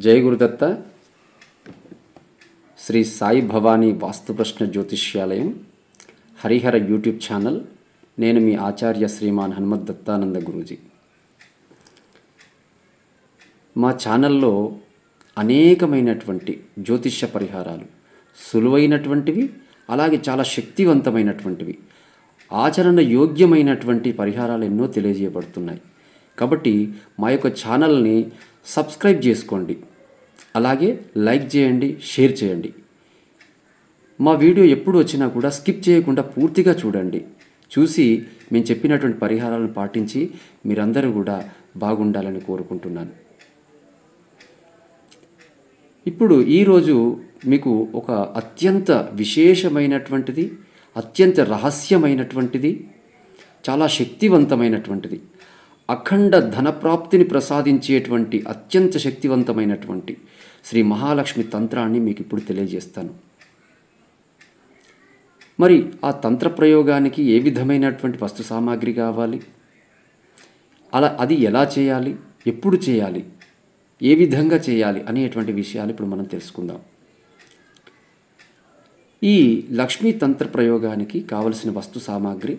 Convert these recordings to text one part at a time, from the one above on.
జై గురుదత్త. శ్రీ సాయి భవానీ వాస్తు ప్రశ్న జ్యోతిష్యాలయం హరిహర యూట్యూబ్ ఛానల్. నేను మీ ఆచార్య శ్రీమాన్ హనుమత్ దత్తానంద గురూజీ. మా ఛానల్లో అనేకమైనటువంటి జ్యోతిష్య పరిహారాలు, సులువైనటువంటివి, అలాగే చాలా శక్తివంతమైనటువంటివి, ఆచరణ యోగ్యమైనటువంటి పరిహారాలు ఎన్నో తెలియజేయబడుతున్నాయి. కాబట్టి మా యొక్క ఛానల్ని సబ్స్క్రైబ్ చేసుకోండి, అలాగే లైక్ చేయండి, షేర్ చేయండి. మా వీడియో ఎప్పుడు వచ్చినా కూడా స్కిప్ చేయకుండా పూర్తిగా చూడండి. చూసి మేము చెప్పినటువంటి పరిహారాలను పాటించి మీరందరూ కూడా బాగుండాలని కోరుకుంటున్నాను. ఇప్పుడు ఈరోజు మీకు ఒక అత్యంత విశేషమైనటువంటిది, అత్యంత రహస్యమైనటువంటిది, చాలా శక్తివంతమైనటువంటిది, అఖండ ధనప్రాప్తిని ప్రసాదించేటువంటి అత్యంత శక్తివంతమైనటువంటి శ్రీ మహాలక్ష్మి తంత్రాన్ని మీకు ఇప్పుడు తెలియజేస్తాను. మరి ఆ తంత్ర ప్రయోగానికి ఏ విధమైనటువంటి వస్తు సామాగ్రి కావాలి, అది ఎలా చేయాలి, ఎప్పుడు చేయాలి, ఏ విధంగా చేయాలి అనేటువంటి విషయాలు ఇప్పుడు మనం తెలుసుకుందాం. ఈ లక్ష్మీ తంత్ర ప్రయోగానికి కావలసిన వస్తు సామాగ్రి: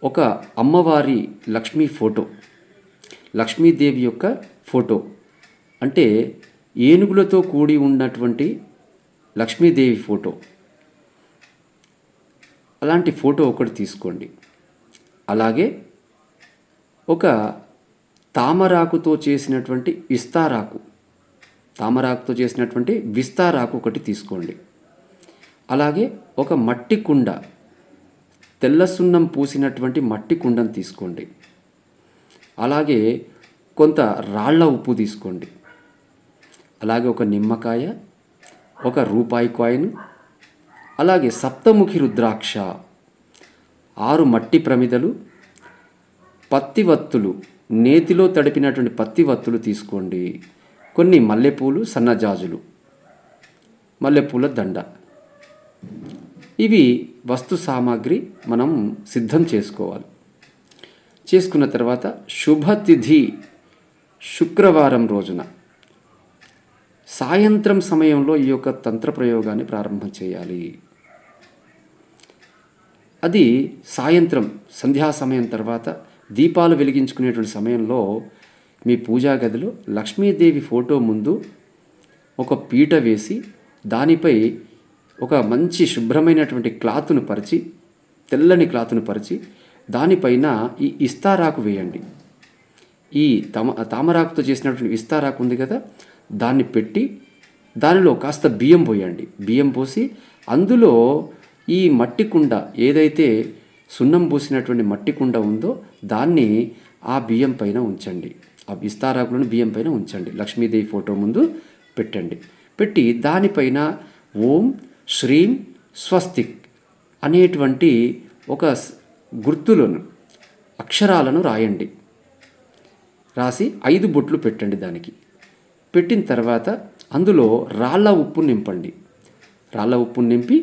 ఒక అమ్మవారి లక్ష్మీ ఫోటో, లక్ష్మీదేవి యొక్క ఫోటో, అంటే ఏనుగులతో కూడి ఉన్నటువంటి లక్ష్మీదేవి ఫోటో, అలాంటి ఫోటో ఒకటి తీసుకోండి. అలాగే ఒక తామరాకుతో చేసినటువంటి విస్తారాకు ఒకటి తీసుకోండి. అలాగే ఒక మట్టి కుండ, తెల్ల సున్నం పూసినటువంటి మట్టి కుండను తీసుకోండి. అలాగే కొంత రాళ్ల ఉప్పు తీసుకోండి. అలాగే ఒక నిమ్మకాయ, ఒక రూపాయి కాయిన్, అలాగే సప్తముఖి రుద్రాక్ష, 6 మట్టి ప్రమిదలు, పత్తివత్తులు, నేతిలో తడిపినటువంటి పత్తివత్తులు తీసుకోండి. కొన్ని మల్లెపూలు, సన్నజాజులు, మల్లెపూల దండ. ఇవి వస్తు సామాగ్రి మనం సిద్ధం చేసుకోవాలి. చేసుకున్న తర్వాత శుభతిథి శుక్రవారం రోజున సాయంత్రం సమయంలో ఈ యొక్క తంత్ర ప్రయోగాన్ని ప్రారంభం చేయాలి. అది సాయంత్రం సంధ్యా సమయం తర్వాత దీపాలు వెలిగించుకునేటువంటి సమయంలో మీ పూజా గదిలో లక్ష్మీదేవి ఫోటో ముందు ఒక పీట వేసి దానిపై ఒక మంచి శుభ్రమైనటువంటి క్లాతును పరిచి, తెల్లని క్లాతును పరిచి, దానిపైన ఈ ఇస్తారాకు వేయండి. ఈ తామరాకుతో చేసినటువంటి ఇస్తారాకు ఉంది కదా, దాన్ని పెట్టి దానిలో కాస్త బియ్యం పోయండి. బియ్యం పోసి అందులో ఈ మట్టి కుండ, ఏదైతే సున్నం పూసినటువంటి మట్టి కుండ ఉందో దాన్ని ఆ బియ్యం పైన ఉంచండి. ఆ ఇస్తారాకులను బియ్యం పైన ఉంచండి. లక్ష్మీదేవి ఫోటో ముందు పెట్టండి. పెట్టి దానిపైన ఓం శ్రీం స్వస్తిక్ అనేటువంటి ఒక గుర్తులను, అక్షరాలను రాయండి. రాసి 5 బొట్లు పెట్టండి. దానికి పెట్టిన తర్వాత అందులో రాళ్ళ ఉప్పు నింపండి. రాళ్ళ ఉప్పు నింపి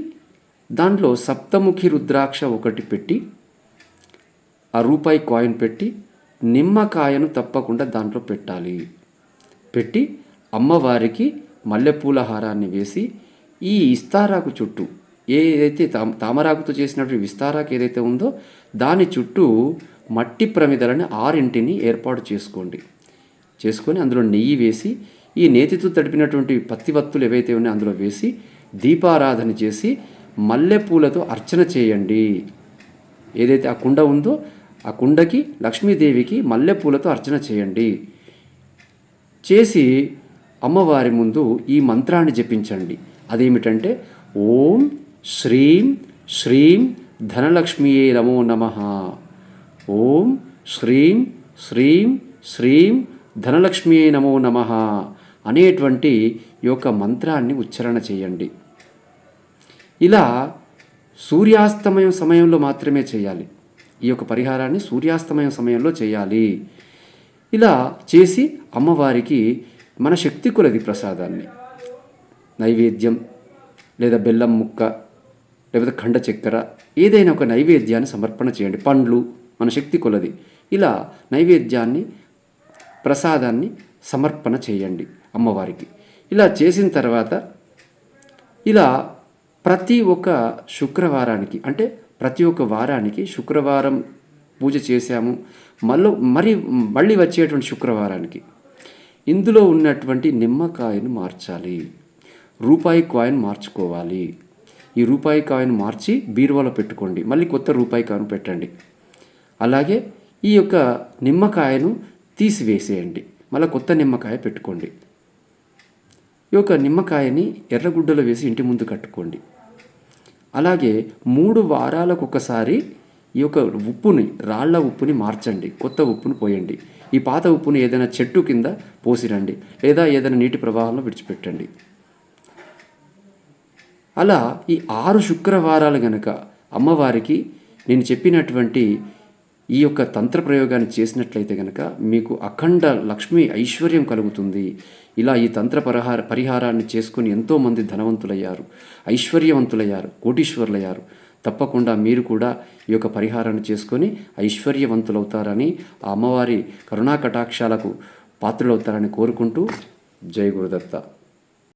దాంట్లో సప్తముఖి రుద్రాక్ష ఒకటి పెట్టి, ఆ రూపాయి కాయిన్ పెట్టి, నిమ్మకాయను తప్పకుండా దాంట్లో పెట్టాలి. పెట్టి అమ్మవారికి మల్లెపూల హారాన్ని వేసి ఈ ఇస్తారాకు చుట్టూ, ఏదైతే తామరాకుతో చేసినటువంటి విస్తారాకు ఏదైతే ఉందో దాని చుట్టూ మట్టి ప్రమిదలని 6 ఏర్పాటు చేసుకోండి. చేసుకొని అందులో నెయ్యి వేసి, ఈ నేతితో తడిపినటువంటి పత్తివత్తులు ఏవైతే ఉన్నాయో అందులో వేసి దీపారాధన చేసి మల్లెపూలతో అర్చన చేయండి. ఏదైతే ఆ కుండ ఉందో ఆ కుండకి, లక్ష్మీదేవికి మల్లెపూలతో అర్చన చేయండి. చేసి అమ్మవారి ముందు ఈ మంత్రాన్ని జపించండి. అదేమిటంటే ఓం శ్రీం శ్రీం ధనలక్ష్మియే నమో నమః, ఓం శ్రీం శ్రీం శ్రీం ధనలక్ష్మియే నమో నమః అనేటువంటి ఈ యొక్క మంత్రాన్ని ఉచ్చారణ చేయండి. ఇలా సూర్యాస్తమయం సమయంలో మాత్రమే చేయాలి. ఈ యొక్క పరిహారాన్ని సూర్యాస్తమయం సమయంలో చేయాలి. ఇలా చేసి అమ్మవారికి మన శక్తి కొలది ప్రసాదాన్ని, నైవేద్యం లేదా బెల్లం ముక్క లేకపోతే ఖండ చక్కెర, ఏదైనా ఒక నైవేద్యాన్ని సమర్పణ చేయండి. పండ్లు, మన శక్తి కొలది ఇలా నైవేద్యాన్ని, ప్రసాదాన్ని సమర్పణ చేయండి. అమ్మవారికి. ఇలా చేసిన తర్వాత ఇలా ప్రతి ఒక్క శుక్రవారానికి, అంటే ప్రతి ఒక్క వారానికి శుక్రవారం పూజ చేశాము, మళ్ళీ వచ్చేటువంటి శుక్రవారానికి ఇందులో ఉన్నటువంటి నిమ్మకాయను మార్చాలి. రూపాయి కాయిన్ మార్చుకోవాలి. ఈ రూపాయి కాయిన్ మార్చి బీరువాలో పెట్టుకోండి. మళ్ళీ కొత్త రూపాయి కాయిన్ పెట్టండి. అలాగే ఈ యొక్క నిమ్మకాయను తీసివేసేయండి. మళ్ళీ కొత్త నిమ్మకాయ పెట్టుకోండి. ఈ యొక్క నిమ్మకాయని ఎర్రగుడ్డలో వేసి ఇంటి ముందు కట్టుకోండి. అలాగే 3 వారాలకు ఒకసారి ఈ యొక్క ఉప్పుని, రాళ్ల ఉప్పుని మార్చండి. కొత్త ఉప్పుని పోయండి. ఈ పాత ఉప్పుని ఏదైనా చెట్టు కింద పోసిరండి, లేదా ఏదైనా నీటి ప్రవాహంలో విడిచిపెట్టండి. అలా ఈ 6 శుక్రవారాలు గనక అమ్మవారికి నేను చెప్పినటువంటి ఈ యొక్క తంత్ర ప్రయోగాన్ని చేసినట్లయితే కనుక మీకు అఖండ లక్ష్మీ ఐశ్వర్యం కలుగుతుంది. ఇలా ఈ తంత్ర పరిహారాన్ని చేసుకుని ఎంతోమంది ధనవంతులయ్యారు, ఐశ్వర్యవంతులయ్యారు, కోటీశ్వరులయ్యారు. తప్పకుండా మీరు కూడా ఈ యొక్క పరిహారాన్ని చేసుకొని ఐశ్వర్యవంతులవుతారని, ఆ అమ్మవారి కరుణా కటాక్షాలకు పాత్రలవుతారని కోరుకుంటూ జై గురుదత్త.